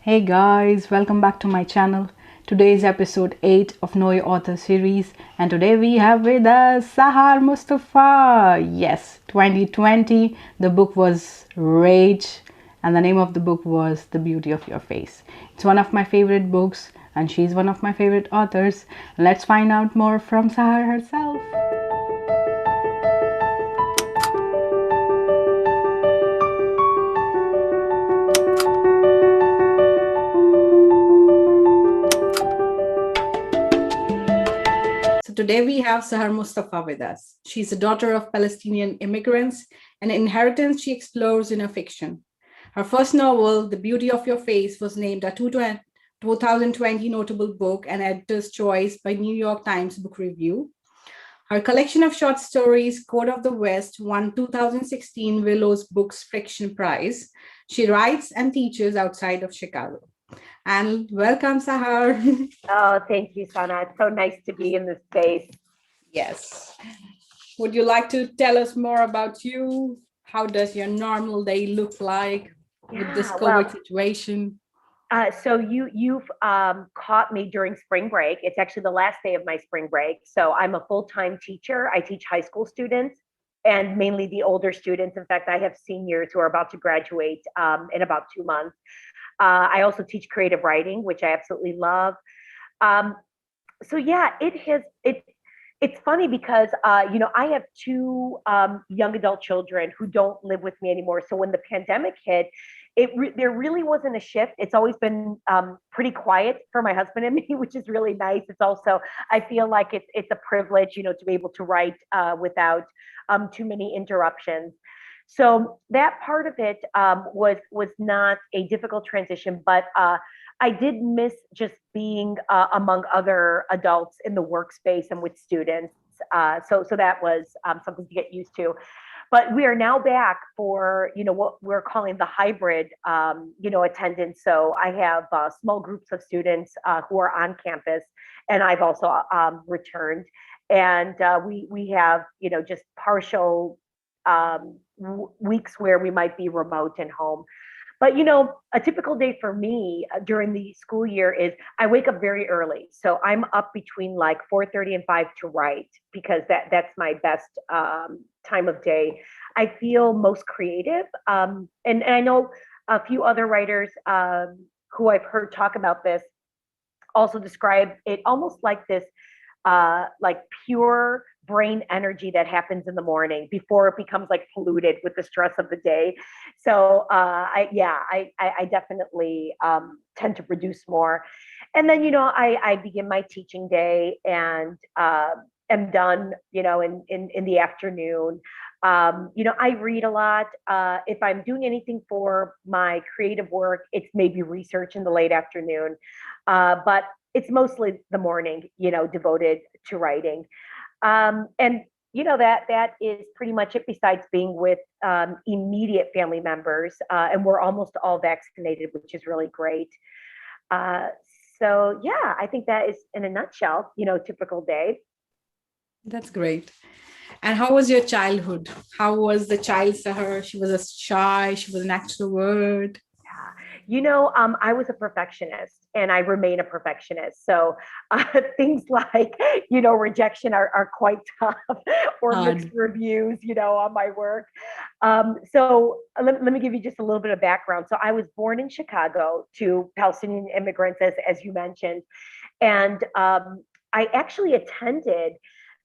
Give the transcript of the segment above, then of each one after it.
Hey guys, welcome back to my channel. Today is episode 8 of Know Your Author series, and today we have with us Sahar Mustafah. Yes, 2020, the book was Rage, and the name of the book was The Beauty of Your Face. It's one of my favorite books, and she's one of my favorite authors. Let's find out more from Sahar herself. Today we have Sahar Mustafah with us. She's a daughter of Palestinian immigrants, and inheritance she explores in her fiction. Her first novel, The Beauty of Your Face, was named a 2020 notable book and editor's choice by New York Times Book Review. Her collection of short stories, Code of the West, won 2016 Willow Books Fiction Prize. She writes and teaches outside of Chicago. And welcome, Sahar. Oh, thank you, Sana. It's so nice to be in this space. Yes. Would you like to tell us more about you? How does your normal day look like with this COVID situation? So you've caught me during spring break. It's actually the last day of my spring break. So I'm a full-time teacher. I teach high school students and mainly the older students. In fact, I have seniors who are about to graduate in about 2 months. I also teach creative writing, which I absolutely love. So yeah, it's funny because I have two young adult children who don't live with me anymore. So when the pandemic hit, there really wasn't a shift. It's always been pretty quiet for my husband and me, which is really nice. It's also, I feel like it's a privilege, to be able to write without too many interruptions. So that part of it was not a difficult transition, but I did miss just being among other adults in the workspace and with students. So that was something to get used to. But we are now back for what we're calling the hybrid attendance. So I have small groups of students who are on campus, and I've also returned, and we have just partial weeks where we might be remote and home. But a typical day for me during the school year is I wake up very early. So I'm up between like 4:30 and 5 to write because that's my best time of day. I feel most creative. And I know a few other writers who I've heard talk about this also describe it almost like this like pure brain energy that happens in the morning before it becomes like polluted with the stress of the day. So I definitely tend to produce more. And then I begin my teaching day and am done in the afternoon. I read a lot. If I'm doing anything for my creative work, it's maybe research in the late afternoon. But it's mostly the morning, devoted to writing. And that is pretty much it, besides being with immediate family members. And we're almost all vaccinated, which is really great. Uh, so yeah, I think that is in a nutshell, typical day. That's great. And how was your childhood? How was the child Sahar? She was a shy, she was an extrovert. I was a perfectionist and I remain a perfectionist. So things like, rejection are quite tough or mixed reviews, on my work. So let me give you just a little bit of background. So I was born in Chicago to Palestinian immigrants, as you mentioned. And I actually attended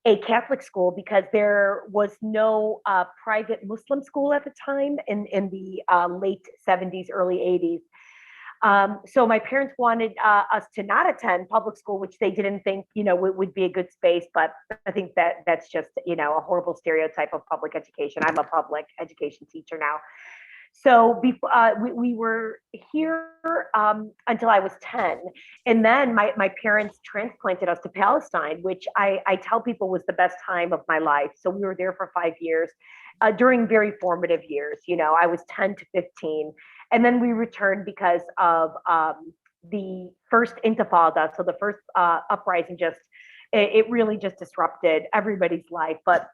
a Catholic school because there was no private Muslim school at the time in the late 70s, early 80s. So my parents wanted us to not attend public school, which they didn't think, would be a good space. But I think that's just, a horrible stereotype of public education. I'm a public education teacher now. So before we were here until I was 10. And then my parents transplanted us to Palestine, which I tell people was the best time of my life. So we were there for 5 years during very formative years. I was 10 to 15. And then we returned because of the first intifada. So the first uprising it really just disrupted everybody's life. But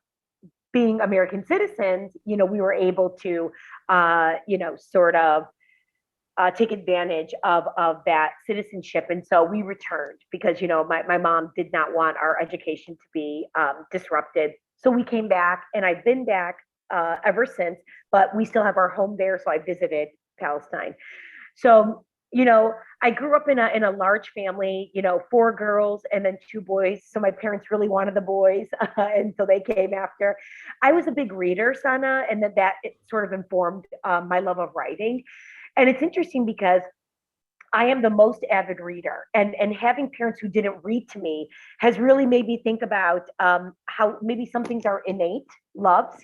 being American citizens, we were able to, sort of take advantage of that citizenship. And so we returned because, my mom did not want our education to be disrupted. So we came back, and I've been back ever since, but we still have our home there. So I visited Palestine. So, I grew up in a large family, 4 girls and then 2 boys. So my parents really wanted the boys. And so they came after. I was a big reader, Sana, and that it sort of informed my love of writing. And it's interesting because I am the most avid reader, and having parents who didn't read to me has really made me think about how maybe some things are innate loves,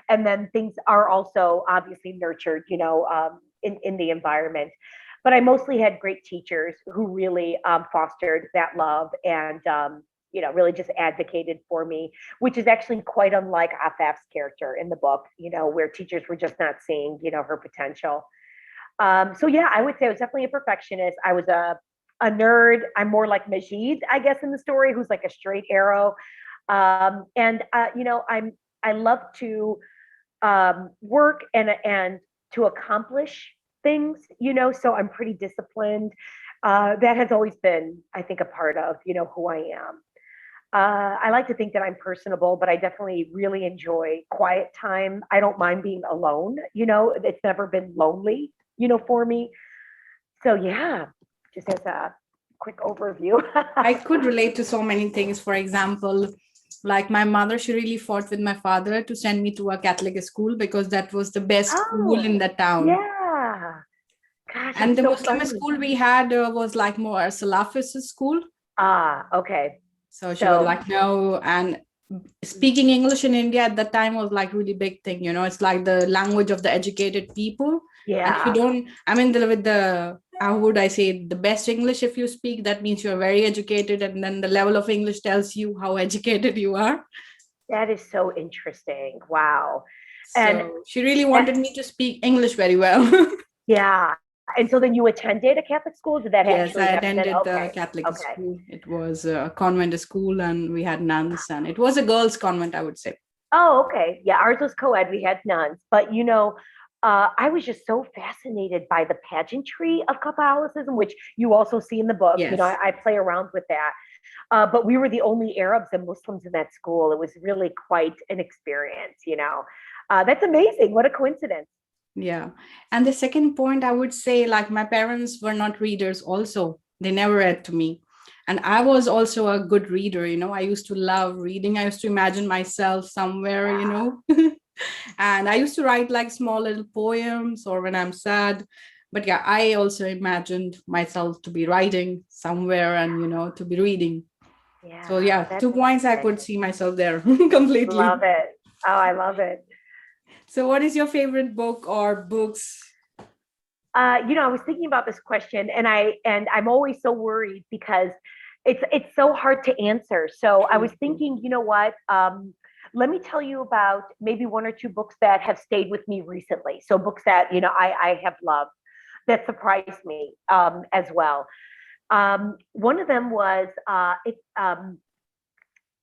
and then things are also obviously nurtured, in the environment. But I mostly had great teachers who really fostered that love and really just advocated for me, which is actually quite unlike Afaf's character in the book, where teachers were just not seeing, her potential. So yeah, I would say I was definitely a perfectionist. I was a nerd. I'm more like Majid, I guess, in the story, who's like a straight arrow. I love to work and to accomplish things, so I'm pretty disciplined. That has always been, I think, a part of, who I am. I like to think that I'm personable, but I definitely really enjoy quiet time. I don't mind being alone. It's never been lonely, for me. So yeah, just as a quick overview. I could relate to so many things. For example, like my mother, she really fought with my father to send me to a Catholic school because that was the best school in the town. Yeah. Gosh, And the so Muslim funny. school we had was like more a Salafist school. Okay. So she was like, no. And speaking English in India at that time was like really big thing. It's like the language of the educated people. Yeah. And if you don't, with the, how would I say, the best English, if you speak, that means you're very educated. And then the level of English tells you how educated you are. That is so interesting. Wow. So she really wanted me to speak English very well. Yeah. And so then you attended a Catholic school? Did that Yes, actually I happen? attended the Catholic school. It was a convent school, and we had nuns, and it was a girls' convent, I would say. Oh, okay. Yeah, ours was co-ed. We had nuns. But, I was just so fascinated by the pageantry of Catholicism, which you also see in the book. Yes. I play around with that. But we were the only Arabs and Muslims in that school. It was really quite an experience, That's amazing. What a coincidence. Yeah. And the second point, I would say, like, my parents were not readers also. They never read to me. And I was also a good reader, I used to love reading. I used to imagine myself somewhere, and I used to write like small little poems or when I'm sad. But yeah, I also imagined myself to be writing somewhere and, to be reading. Yeah. So yeah, 2 points I could see myself there completely. Love it. Oh, I love it. So what is your favorite book or books? I was thinking about this question, and I'm always so worried because it's so hard to answer. So I was thinking, what? Let me tell you about maybe 1 or 2 books that have stayed with me recently. So books that I have loved that surprised me as well. One of them was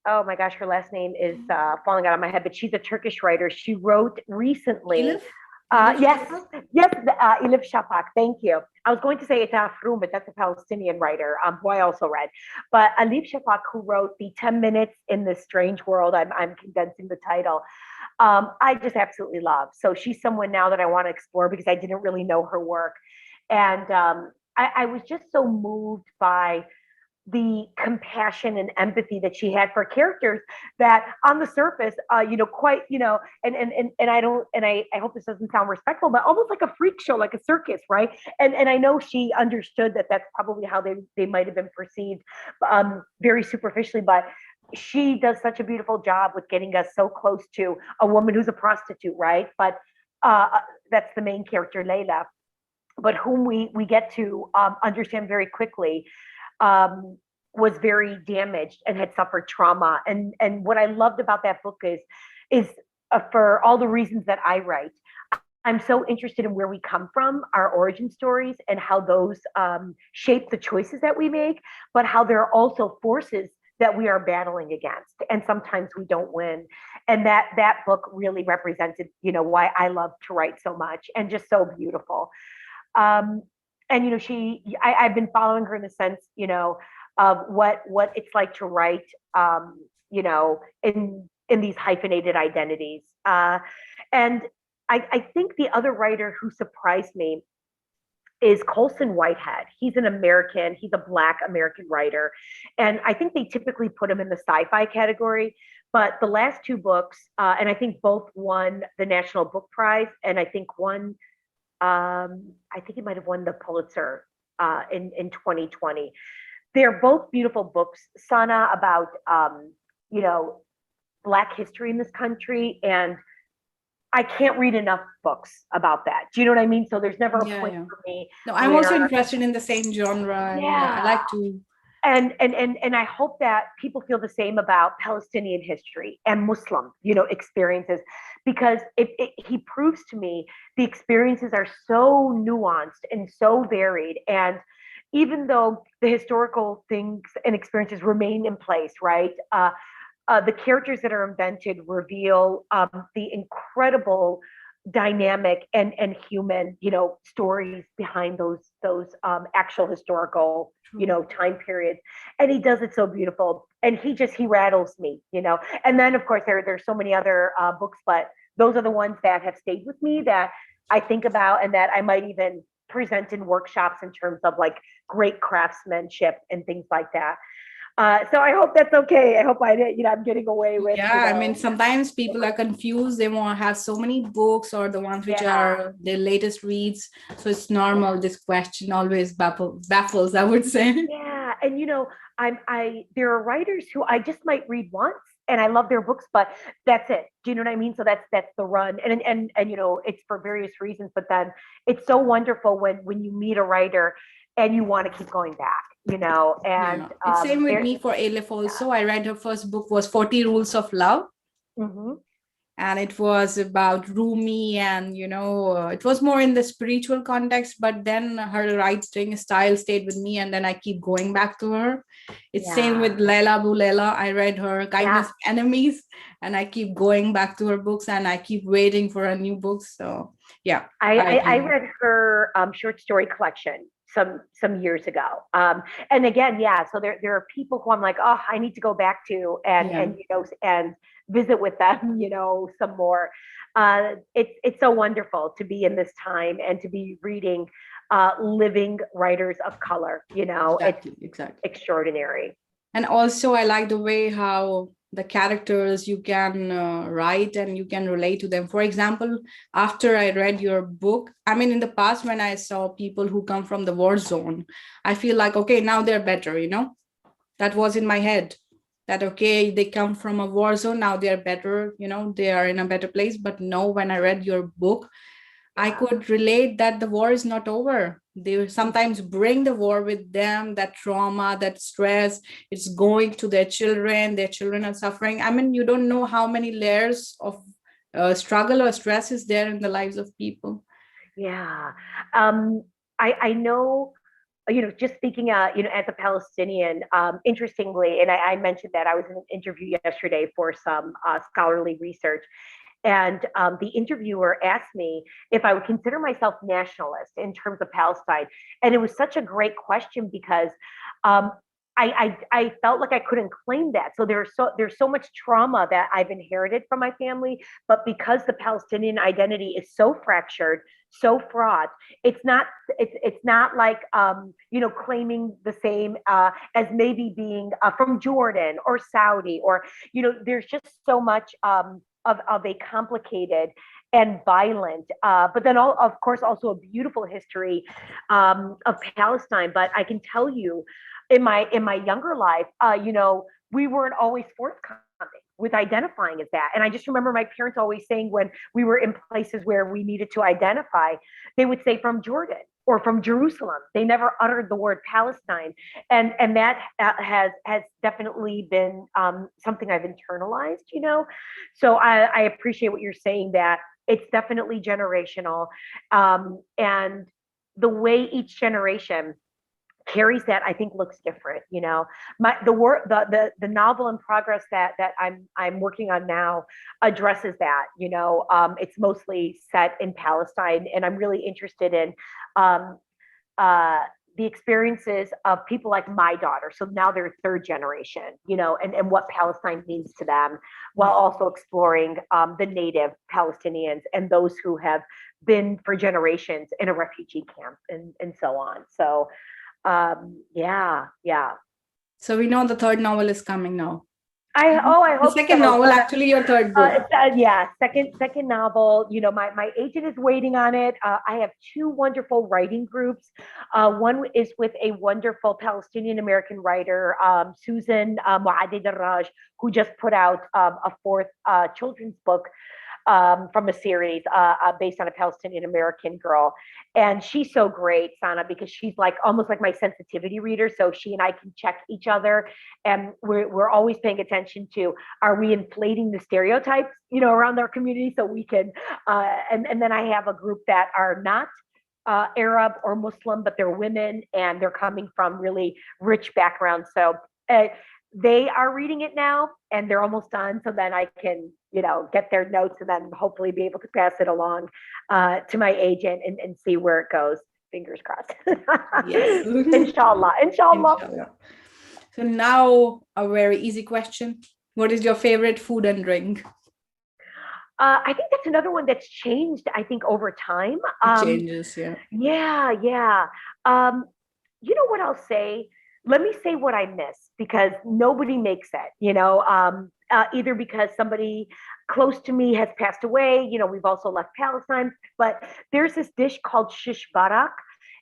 oh my gosh, her last name is falling out of my head, but she's a Turkish writer. She wrote recently. Yes, Elif Shafak. Thank you. I was going to say Etafrum, but that's a Palestinian writer who I also read. But Elif Shafak, who wrote the 10 Minutes in this Strange World, I'm condensing the title. I just absolutely love. So she's someone now that I want to explore because I didn't really know her work. And I was just so moved by the compassion and empathy that she had for characters that on the surface, quite, and I hope this doesn't sound respectful, but almost like a freak show, like a circus, right? And I know she understood that that's probably how they might have been perceived very superficially, but she does such a beautiful job with getting us so close to a woman who's a prostitute, right? But that's the main character, Layla, but whom we get to understand very quickly was very damaged and had suffered trauma. And what I loved about that book is for all the reasons that I write, I'm so interested in where we come from, our origin stories, and how those shape the choices that we make, but how there are also forces that we are battling against, and sometimes we don't win. And that book really represented, why I love to write so much, and just so beautiful. and I've been following her in the sense, of what it's like to write, in these hyphenated identities. And I think the other writer who surprised me is Colson Whitehead. He's he's a Black American writer. And I think they typically put him in the sci-fi category. But the last two books, and I think both won the National Book Prize, and I think he might have won the Pulitzer in 2020. They're both beautiful books, Sana, about you know Black history in this country, and I can't read enough books about that. Do you know what I mean? So there's never a point for me. No, I'm also interested in the same genre. Yeah. I like to. And I hope that people feel the same about Palestinian history and Muslim, experiences, because he proves to me the experiences are so nuanced and so varied. And even though the historical things and experiences remain in place, right? The characters that are invented reveal the incredible dynamic and human stories behind those actual historical time periods, and he does it so beautiful, and he rattles me. And then of course there's so many other books, but those are the ones that have stayed with me, that I think about, and that I might even present in workshops in terms of like great craftsmanship and things like that. So I hope that's okay. I hope I'm getting away with. Yeah, I mean, sometimes people are confused. They want to have so many books, or the ones which are the latest reads. So it's normal. This question always baffles, I would say. Yeah, and there are writers who I just might read once, and I love their books, but that's it. Do you know what I mean? So that's the run, and it's for various reasons. But then it's so wonderful when you meet a writer and you want to keep going back. And it's same with me for Aleph also. I read her first book was 40 Rules of Love. Mm-hmm. And it was about Rumi, and it was more in the spiritual context, but then her writing style stayed with me, and then I keep going back to her. It's same with Laila Abu Laila. I read her Kindness of Enemies, and I keep going back to her books, and I keep waiting for a new book. So yeah, I read her short story collection some years ago, and again, so there are people who I'm like, oh, I need to go back to and visit with them, some more. It's so wonderful to be in this time and to be reading living writers of color. It's extraordinary. And also I like the way how the characters you can write and you can relate to them. For example, after I read your book, I mean, in the past, when I saw people who come from the war zone, I feel like, okay, now they're better, that was in my head, that, okay, they come from a war zone, now they're better, they are in a better place. But no, when I read your book, I could relate that the war is not over. They sometimes bring the war with them, that trauma, that stress, it's going to their children are suffering. I mean, you don't know how many layers of struggle or stress is there in the lives of people. Yeah. I know, just speaking, as a Palestinian, interestingly, and I mentioned that I was in an interview yesterday for some scholarly research. And the interviewer asked me if I would consider myself nationalist in terms of Palestine. And it was such a great question because I felt like I couldn't claim that. So there's so much trauma that I've inherited from my family, but because the Palestinian identity is so fractured, so fraught, it's not like claiming the same as maybe being from Jordan or Saudi, or there's just so much of a complicated and violent, but then of course also a beautiful history of Palestine. But I can tell you, in my younger life, we weren't always forthcoming with identifying as that. And I just remember my parents always saying, when we were in places where we needed to identify, they would say from Jordan or from Jerusalem. They never uttered the word Palestine. And that has definitely been something I've internalized, So I appreciate what you're saying, that it's definitely generational. And the way each generation carries that, I think, looks different. The novel in progress that I'm working on now addresses that. It's mostly set in Palestine, and I'm really interested in the experiences of people like my daughter. So now they're third generation, and what Palestine means to them, while also exploring the native Palestinians and those who have been for generations in a refugee camp and so on. So yeah. So we know the third novel is coming now. I The hope second so. novel, actually, your third book. Yeah, second novel. My agent is waiting on it. I have two wonderful writing groups. One is with a wonderful Palestinian American writer, Susan Muadid, who just put out a fourth children's book from a series based on a Palestinian American girl. And she's so great, Sana, because she's like almost like my sensitivity reader. So she and I can check each other, and we're always paying attention to, are we inflating the stereotypes, around our community, so we can, and then I have a group that are not Arab or Muslim, but they're women and they're coming from really rich backgrounds. So they are reading it now and they're almost done. So then I can, get their notes and then hopefully be able to pass it along to my agent and see where it goes. Fingers crossed. Yes. Inshallah. So now a very easy question. What is your favorite food and drink? I think that's another one that's changed, I think, over time. It changes, yeah. Yeah. You know what I'll say? Let me say what I miss, because nobody makes it, either because somebody close to me has passed away. We've also left Palestine, but there's this dish called shish barak.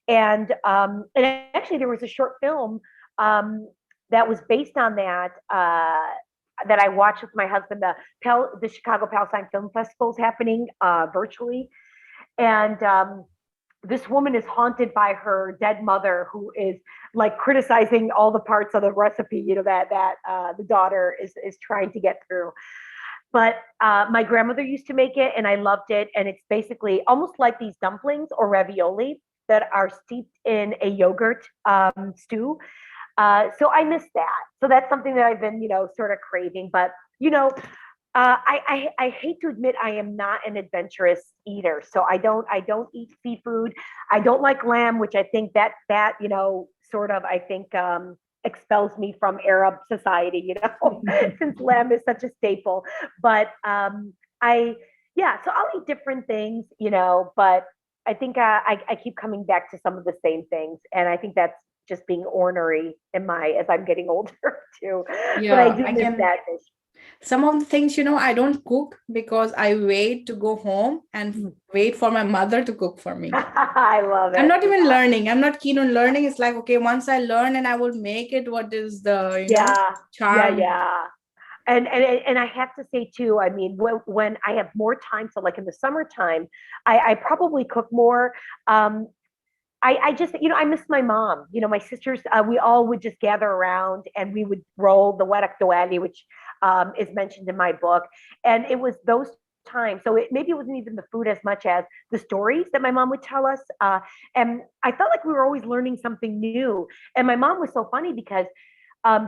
And actually there was a short film that was based on that I watched with my husband. The Chicago Palestine Film Festival is happening virtually. And this woman is haunted by her dead mother, who is like criticizing all the parts of the recipe, that the daughter is trying to get through. But my grandmother used to make it and I loved it. And it's basically almost like these dumplings or ravioli that are steeped in a yogurt stew. So I miss that. So that's something that I've been, sort of craving. But, I hate to admit I am not an adventurous eater. So I don't eat seafood. I don't like lamb, which I think that sort of, I think, expels me from Arab society, since lamb is such a staple. But so I'll eat different things, but I think I keep coming back to some of the same things. And I think that's just being ornery as I'm getting older too. Yeah, but I do miss that dish. Some of the things, I don't cook because I wait to go home and wait for my mother to cook for me. I love it. I'm not even learning. I'm not keen on learning. It's like, okay, once I learn and I will make it, what is the charm? Yeah. And I have to say too, I mean, when I have more time, so like in the summertime, I probably cook more. I just, I miss my mom. My sisters, we all would just gather around and we would roll the werak dawali, which is mentioned in my book. And it was those times. So maybe it wasn't even the food as much as the stories that my mom would tell us. And I felt like we were always learning something new. And my mom was so funny because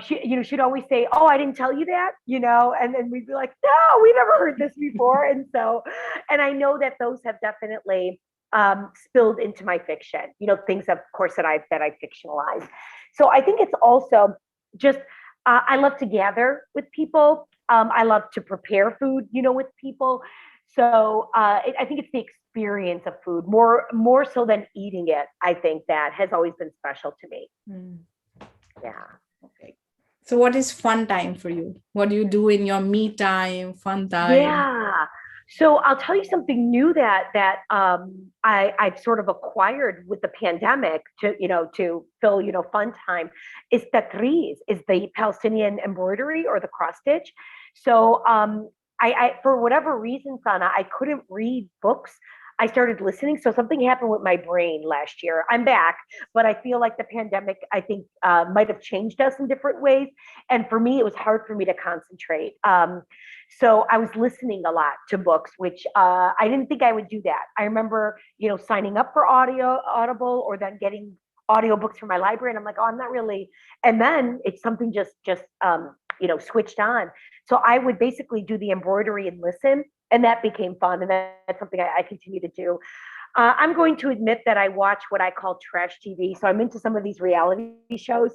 she'd always say, "Oh, I didn't tell you that," and then we'd be like, "No, we never heard this before." And I know that those have definitely spilled into my fiction, things of course that I fictionalized. So I think it's also just, I love to gather with people. I love to prepare food, with people. So I think it's the experience of food more so than eating it. I think that has always been special to me. Yeah. Okay. So what is fun time for you? What do you do in your me time, fun time? Yeah. So I'll tell you something new that I've sort of acquired with the pandemic to fill fun time is tatreez, is the Palestinian embroidery or the cross stitch. So I for whatever reason, Sana, I couldn't read books. I started listening. So something happened with my brain last year. I'm back, but I feel like the pandemic, I think, might have changed us in different ways. And for me, it was hard for me to concentrate. So I was listening a lot to books, which I didn't think I would do that. I remember, signing up for Audible or then getting audiobooks from my library. And I'm like, oh, I'm not really. And then it's something just switched on. So I would basically do the embroidery and listen. And that became fun. And that's something I continue to do. I'm going to admit that I watch what I call trash TV. So I'm into some of these reality shows.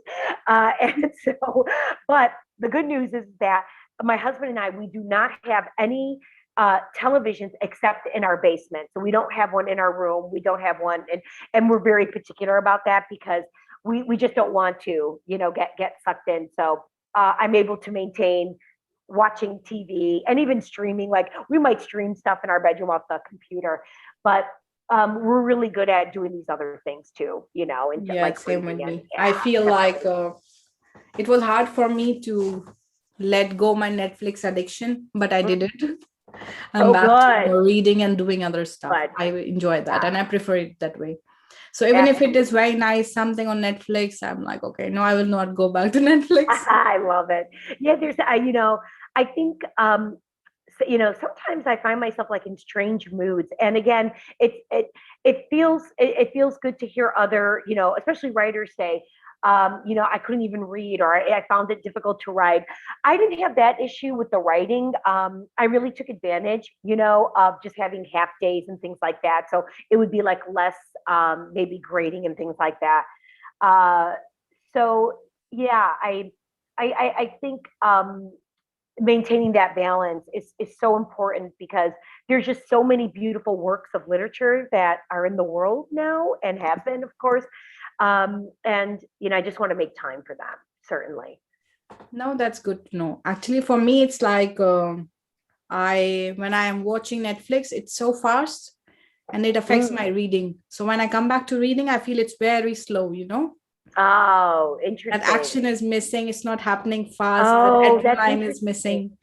And so, but the good news is that my husband and I, we do not have any televisions except in our basement. So we don't have one in our room. We don't have one. And we're very particular about that because we just don't want to, get sucked in. So I'm able to maintain watching TV and even streaming. Like we might stream stuff in our bedroom off the computer, but we're really good at doing these other things too, and Yeah, like same with reading me. and I yeah, feel like definitely. it was hard for me to let go my Netflix addiction, but I did it. I'm Oh, back to good, reading and doing other stuff. good. I enjoy that Yeah, and I prefer it that way. So even if it is absolutely. very nice, something on Netflix, I'm like, okay, no, I will not go back to Netflix. I love it. Yeah, there's, I think, sometimes I find myself like in strange moods, and again, it feels good to hear other, especially writers say, I couldn't even read, or I found it difficult to write. I didn't have that issue with the writing. I really took advantage, of just having half days and things like that. So it would be like less, maybe grading and things like that. Uh, so yeah, I think maintaining that balance is so important because there's just so many beautiful works of literature that are in the world now and have been, of course. And I just want to make time for them, certainly. No, that's good to know. Actually, for me, it's like when I am watching Netflix, it's so fast and it affects my Mm. reading. So when I come back to reading, I feel it's very slow. Oh, That interesting. action is missing, it's not happening fast, that Oh, that's adrenaline is interesting. missing.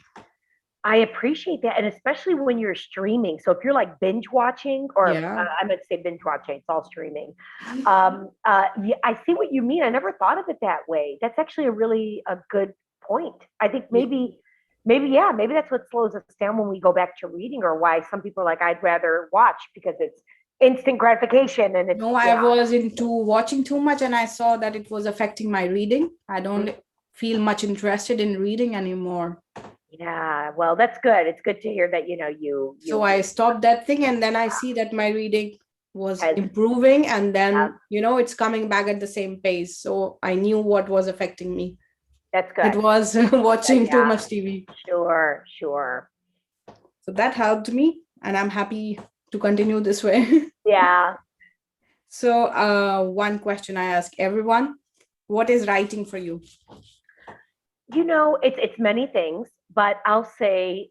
I appreciate that. And especially when you're streaming. So if you're like binge watching, or Yeah. I meant to say binge watching, it's all streaming. Yeah, I see what you mean. I never thought of it that way. That's actually a good point. I think Ye- yeah, maybe that's what slows us down when we go back to reading, or why some people are like, I'd rather watch because it's instant gratification and it's, No, I yeah. was into watching too much and I saw that it was affecting my reading. I don't feel much interested in reading anymore. Yeah, well, that's good. It's good to hear that, So I stopped that thing and then I see that my reading was has, improving and yeah, then it's coming back at the same pace. So I knew what was affecting me. that's It good. was watching too Yeah, much TV. sure, sure. So that helped me and I'm happy to continue this way. Yeah. So one question I ask everyone, what is writing for you? It's many things, but I'll say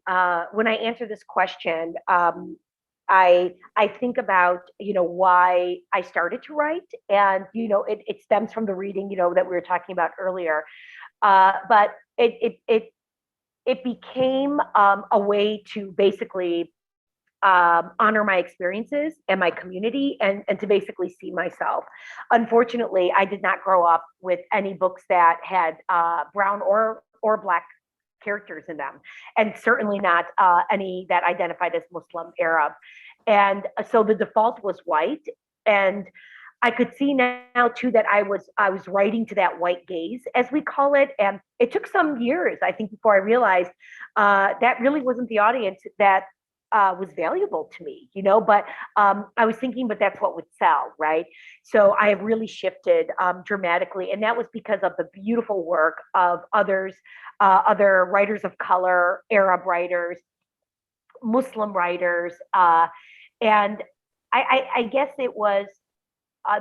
when I answer this question, I think about why I started to write, and it stems from the reading that we were talking about earlier. But it became a way to basically honor my experiences and my community, and to basically see myself. Unfortunately, I did not grow up with any books that had brown or black characters in them, and certainly not any that identified as Muslim, Arab. And so the default was white. And I could see now too that I was writing to that white gaze, as we call it, and it took some years, I think, before I realized that really wasn't the audience that was valuable to me, but I was thinking, but that's what would sell, right? So I have really shifted dramatically. And that was because of the beautiful work of other writers of color, Arab writers, Muslim writers. And I guess it was,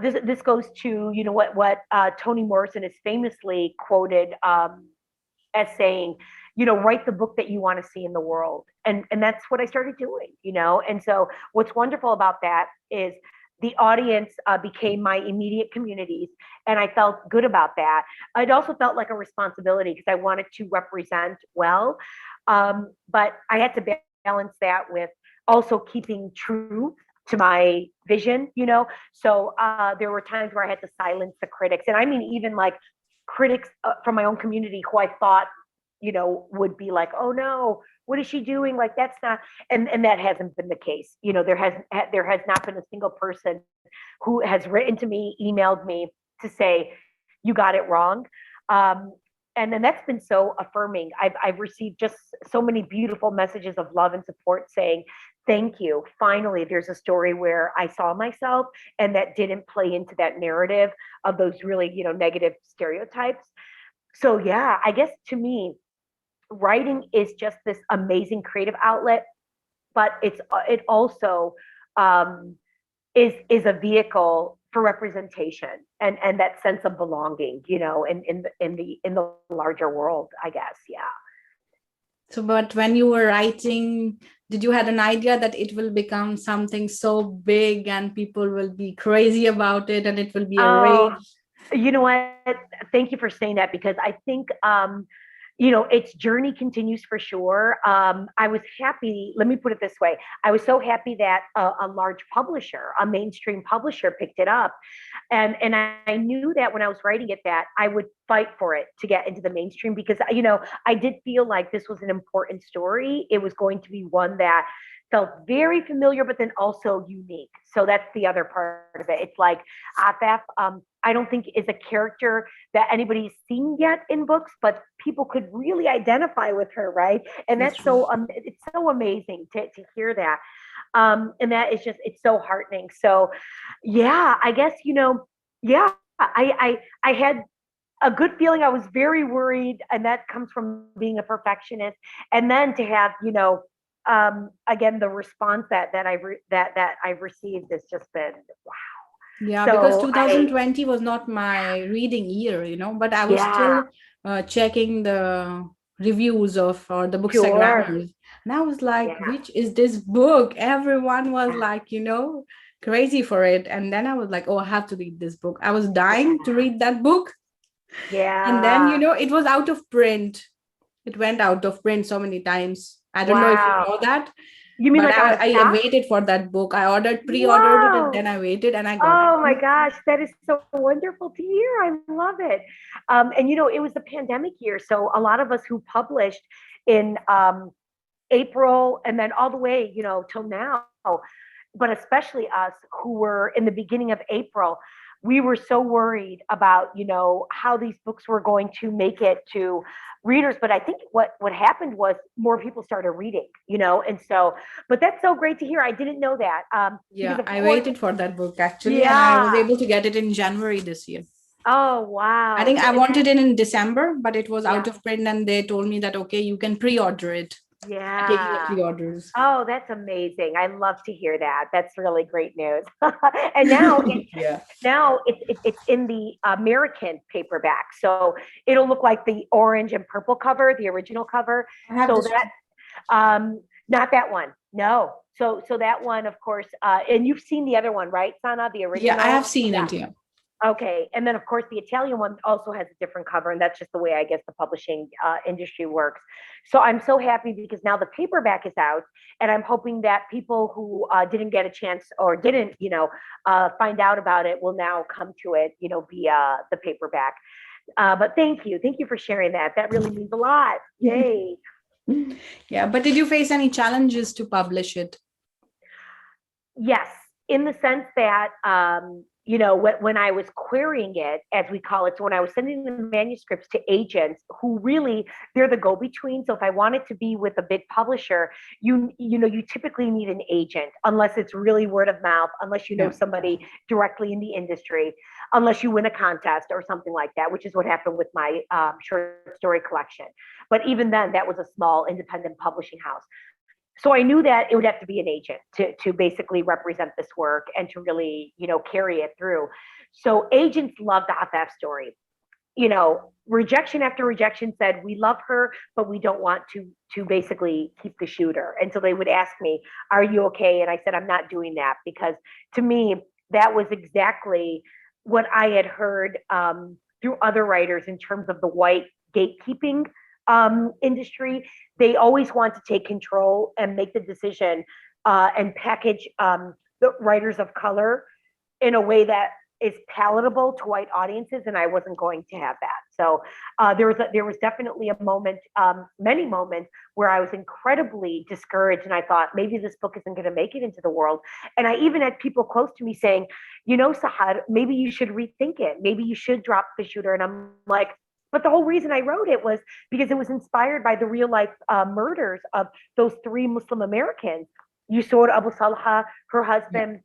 this goes to, what Toni Morrison is famously quoted as saying, write the book that you want to see in the world. And that's what I started doing, And so what's wonderful about that is the audience became my immediate communities, and I felt good about that. It also felt like a responsibility because I wanted to represent well, but I had to balance that with also keeping true to my vision, So there were times where I had to silence the critics, and I mean even like critics from my own community who I thought would be like, oh no, what is she doing? Like that's not, and that hasn't been the case. There has not been a single person who has written to me, emailed me to say you got it wrong. And then that's been so affirming. I've received just so many beautiful messages of love and support saying, Thank you. Finally, there's a story where I saw myself and that didn't play into that narrative of those really, negative stereotypes. So yeah, I guess to me, writing is just this amazing creative outlet, but it also um, is a vehicle for representation and that sense of belonging, in the larger world, I guess. Yeah. So, but when you were writing, did you had an idea that it will become something so big and people will be crazy about it and it will be a Oh, rage? you know what? Thank you for saying that because I think its journey continues for sure. I was happy, let me put it this way. I was so happy that a large publisher, a mainstream publisher picked it up. And I knew that when I was writing it that I would fight for it to get into the mainstream because I did feel like this was an important story. It was going to be one that felt very familiar, but then also unique. So that's the other part of it. It's like Afaf, I don't think is a character that anybody's seen yet in books, but people could really identify with her, right? And That's that's true. it's so amazing to hear that. And that is just, it's so heartening. So yeah, I guess, yeah, I had a good feeling. I was very worried, and that comes from being a perfectionist. And then to have, again, the response that I've received has just been wow. Yeah, because So 2020 was not my reading year, but I was yeah, still checking the reviews of or the sure, bookstagrammers. And I was like, yeah, which is this book? Everyone was like, crazy for it. And then I was like, oh, I have to read this book. I was dying to yeah, read that book. And then, yeah. it was out of print. It went out of print so many times. I don't know if you Wow. know that, You mean but like out of I stock? waited for that book. I pre-ordered it, and Wow. then I waited and I got Oh my it. gosh, that is so wonderful to hear. I love it. And it was the pandemic year, so a lot of us who published in April and then all the way, till now, but especially us who were in the beginning of April, we were so worried about, how these books were going to make it to readers. But I think what happened was more people started reading, and so, but that's so great to hear. I didn't know that. Because Yeah, of I course, waited for that book actually, and I was yeah. able to get it in January this year. Oh I wow. think So I and that, wanted it in December, but it was out yeah, of print, and they told me that, okay, you can pre-order it. I'm taking the yeah. pre-orders. Oh, that's amazing. I love to hear that. That's really great news. And Yeah, now it's in the American paperback. So it'll look like the orange and purple cover, the original cover. I have So this that one. not that one. No. So that one, of course, and you've seen the other one, right, Sana, the Yeah, I have original? seen Yeah. it. Yeah. Okay, and then of course the Italian one also has a different cover, and that's just the way I guess the publishing industry works. So I'm so happy because now the paperback is out, and I'm hoping that people who didn't get a chance or didn't, find out about it will now come to it, via the paperback. But thank you for sharing that. That really means a lot. Yay! Yeah, but did you face any challenges to publish it? Yes, in the sense that when I was querying it, as we call it, so when I was sending the manuscripts to agents who really they're the go-between. So if I wanted to be with a big publisher, you typically need an agent unless it's really word of mouth, unless you know Yeah. somebody directly in the industry, unless you win a contest or something like that, which is what happened with my short story collection. But even then, that was a small independent publishing house. So I knew that it would have to be an agent to basically represent this work and to really, carry it through. So agents love the Afaf story. Rejection after rejection said, we love her, but we don't want to basically keep the shooter. And so they would ask me, are you okay? And I said, I'm not doing that because to me, that was exactly what I had heard through other writers in terms of the white gatekeeping industry. They always want to take control and make the decision and package the writers of color in a way that is palatable to white audiences, and I wasn't going to have that. So there was definitely a moment, many moments where I was incredibly discouraged, and I thought maybe this book isn't going to make it into the world. And I even had people close to me saying, Sahar, maybe you should rethink it. Maybe you should drop the shooter. And I'm like, but the whole reason I wrote it was because it was inspired by the real life murders of those three Muslim Americans. Yusor Abu Salha, her Yeah. husband,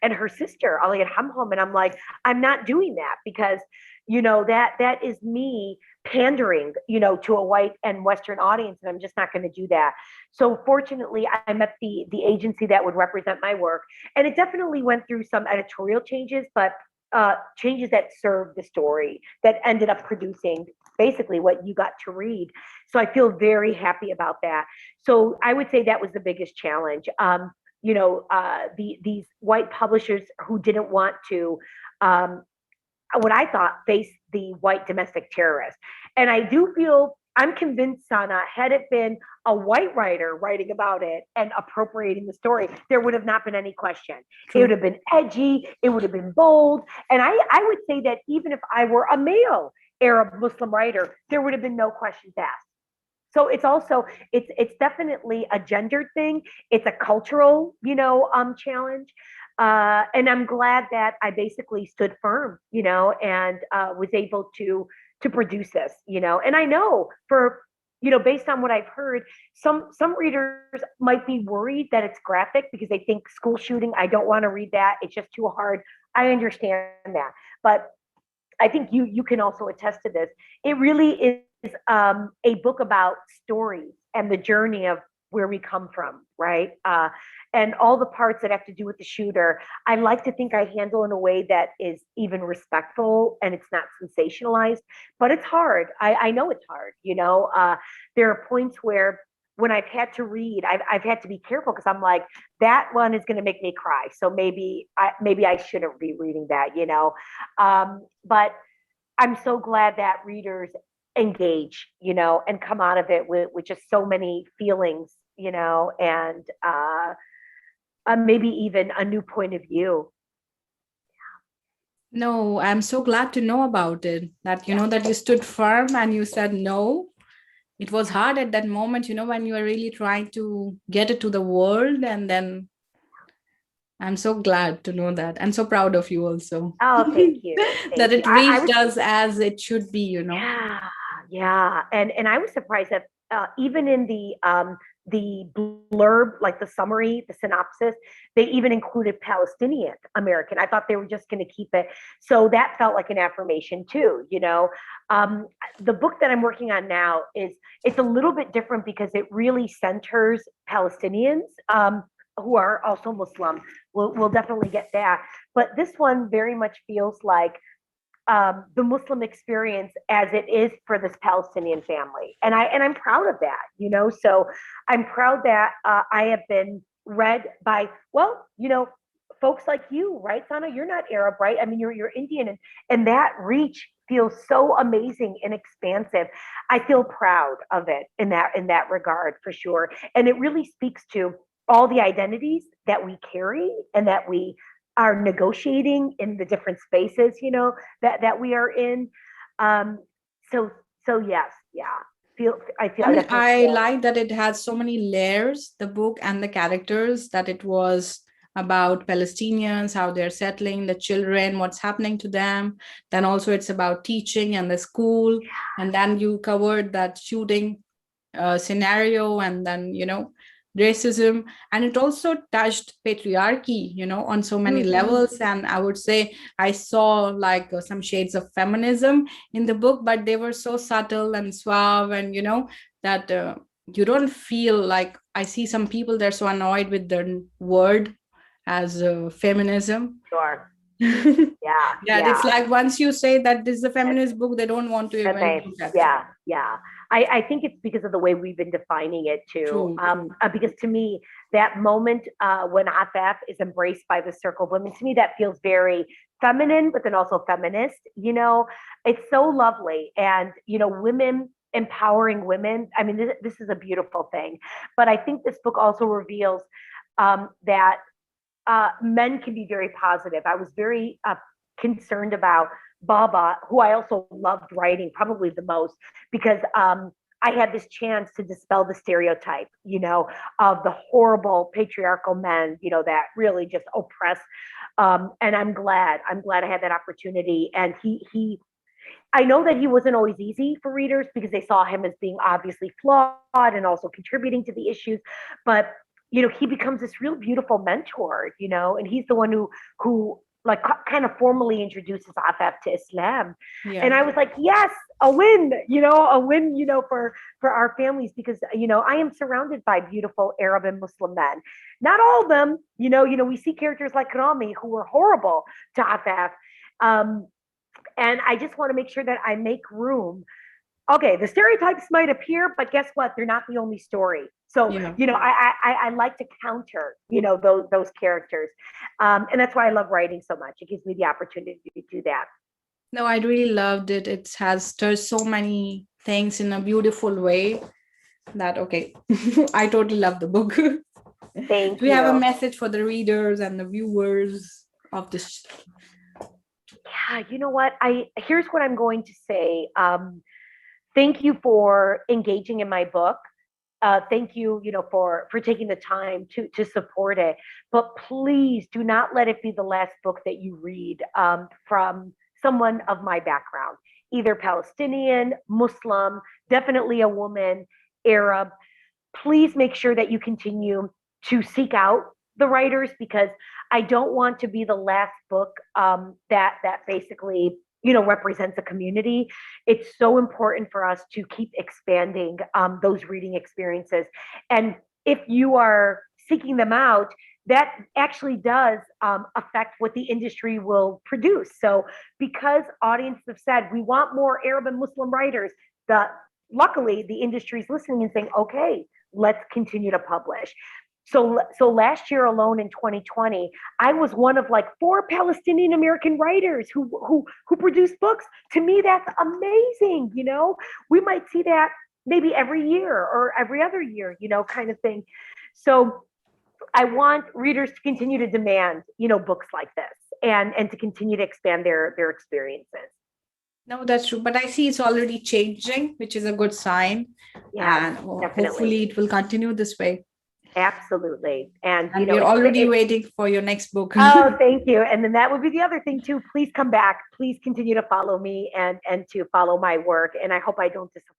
and her sister, Ali Hamhom. And I'm like, I'm not doing that because, that is me pandering, to a white and Western audience. And I'm just not going to do that. So fortunately, I met the agency that would represent my work. And it definitely went through some editorial changes, but changes that served the story that ended up producing basically what you got to read. So I feel very happy about that. So I would say that was the biggest challenge. These white publishers who didn't want to, what I thought, face the white domestic terrorist. And I do feel, I'm convinced, Sana, had it been a white writer writing about it and appropriating the story, there would have not been any question. It would True. have been edgy, it would have been bold. And I would say that even if I were a male Arab Muslim writer, there would have been no questions asked. So it's definitely a gendered thing. It's a cultural, challenge. And I'm glad that I basically stood firm, and was able to produce this, And I know for, based on what I've heard, some readers might be worried that it's graphic because they think school shooting. I don't want to read that. It's just too hard. I understand that, but I think you can also attest to this. It really is a book about stories and the journey of where we come from, right? And all the parts that have to do with the shooter. I like to think I handle in a way that is even respectful and it's not sensationalized, but it's hard. I know it's hard. There are points where when I've had to read, I've had to be careful because I'm like, that one is going to make me cry. So maybe I shouldn't be reading that, But I'm so glad that readers engage, and come out of it with just so many feelings, and maybe even a new point of view. No, I'm so glad to know about it, that, Yeah. that you stood firm and you said no. It was hard at that moment, when you were really trying to get it to the world. And then I'm so glad to know that, and so proud of you also. Oh, thank you. That Thank you. it I reached was, us as it should be. yeah, yeah. And I was surprised that even in the blurb, like the summary, the synopsis, they even included Palestinian American. I thought they were just going to keep it. So that felt like an affirmation too, The book that I'm working on now it's a little bit different because it really centers Palestinians. Who are also Muslim. We'll definitely get that. But this one very much feels like the Muslim experience as it is for this Palestinian family, and I'm proud of that. So I'm proud that I have been read by folks like you, right, Sana? You're not Arab, right? I mean, you're Indian, and that reach feels so amazing and expansive. I feel proud of it in that regard for sure, and it really speaks to all the identities that we carry and that we are negotiating in the different spaces, that we are in. Um, so yes, yeah. I And definitely I feel. like that it has so many layers, the book and the characters, that it was about Palestinians, how they're settling, the children, what's happening to them. Then also it's about teaching and the school. And then you covered that shooting scenario, and then, racism. And it also touched patriarchy, on so many Mhm. levels. And I would say I saw like some shades of feminism in the book, but they were so subtle and suave, and that you don't feel like, I see some people, they're so annoyed with the word as feminism. Sure. Yeah, That it's yeah. like, once you say that this is a feminist book, they don't want to even look at it. Yeah, yeah. I think it's because of the way we've been defining it too. True, true. Because to me, that moment when Afaf is embraced by the circle of women, to me that feels very feminine, but then also feminist. It's so lovely, and women empowering women. I mean, this is a beautiful thing. But I think this book also reveals that men can be very positive. I was very concerned about Baba, who I also loved writing probably the most, because I had this chance to dispel the stereotype, of the horrible patriarchal men, that really just oppress. And I'm glad I had that opportunity. And I know that he wasn't always easy for readers because they saw him as being obviously flawed and also contributing to the issues. But he becomes this real beautiful mentor, and he's the one who like kind of formally introduces Afaf to Islam. And I was like, yes, a win, for our families, because, I am surrounded by beautiful Arab and Muslim men. Not all of them, we see characters like Rami who were horrible to Afaf. And I just want to make sure that I make room. Okay, the stereotypes might appear, but guess what? They're not the only story. So, I like to counter, those characters. And that's why I love writing so much. It gives me the opportunity to do that. No, I really loved it. It has stirred so many things in a beautiful way that, okay, I totally love the book. Thank Do we have a message for the readers and the viewers of this? Yeah, you know what? Here's what I'm going to say. Thank you for engaging in my book. Thank you, for taking the time to support it. But please do not let it be the last book that you read from someone of my background, either Palestinian, Muslim, definitely a woman, Arab. Please make sure that you continue to seek out the writers, because I don't want to be the last book that basically represents a community. It's so important for us to keep expanding those reading experiences. And if you are seeking them out, that actually does affect what the industry will produce. So because audiences have said, we want more Arab and Muslim writers, luckily the industry is listening and saying, okay, let's continue to publish. So last year alone in 2020, I was one of like 4 Palestinian American writers who produced books. To me, that's amazing. We might see that maybe every year or every other year, kind of thing. So I want readers to continue to demand, books like this and to continue to expand their experiences. No, that's true. But I see it's already changing, which is a good sign. Yeah, and hopefully it will continue this way. Absolutely. And we're already waiting for your next book. Oh, thank you. And then that would be the other thing too. Please come back. Please continue to follow me and to follow my work. And I hope I don't disappoint.